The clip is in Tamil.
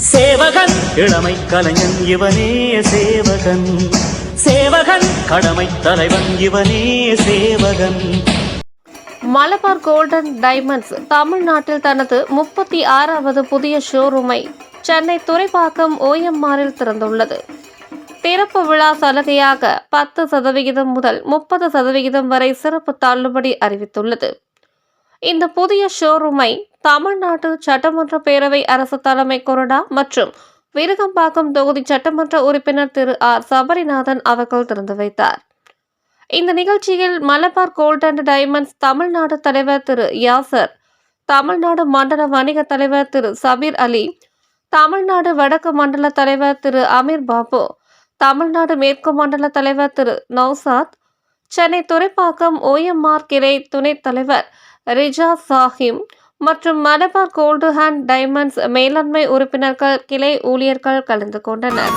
சேவகன் இளமை கலைஞன் இவனே சேவகன், சேவகன் கடமை தலைவன் இவனே சேவகன். மலபார் கோல்டன் டைமண்ட்ஸ் தமிழ்நாட்டில் தனது 36வது புதிய ஷோரூமை சென்னை துறைப்பாக்கம் OMRல் திறந்துள்ளது. திறப்பு விழா சலுகையாக 10% முதல் 30% வரை சிறப்பு தள்ளுபடி அறிவித்துள்ளது. இந்த புதிய ஷோரூமை தமிழ்நாடு சட்டமன்ற பேரவை அரசு தலைமை கொறடா மற்றும் விருகம்பாக்கம் தொகுதி சட்டமன்ற உறுப்பினர் திரு R. சபரிநாதன் அவர்கள் திறந்து வைத்தார். இந்த நிகழ்ச்சியில் மலபார் கோல்டன் டைமண்ட்ஸ் தமிழ்நாடு தலைவர் திரு யாசர், தமிழ்நாடு மண்டல வணிக தலைவர் திரு சபீர் அலி, தமிழ்நாடு வடக்கு மண்டல தலைவர் திரு அமீர் பாபு, தமிழ்நாடு மேற்கு மண்டல தலைவர் திரு நௌசாத், சென்னை துறைப்பாக்கம் OMR கிளை துணைத் தலைவர் ரிஜா சாஹிம் மற்றும் மலபார் கோல்டு அண்ட் டைமண்ட்ஸ் மேலாண்மை உறுப்பினர்கள், கிளை ஊழியர்கள் கலந்து கொண்டனர்.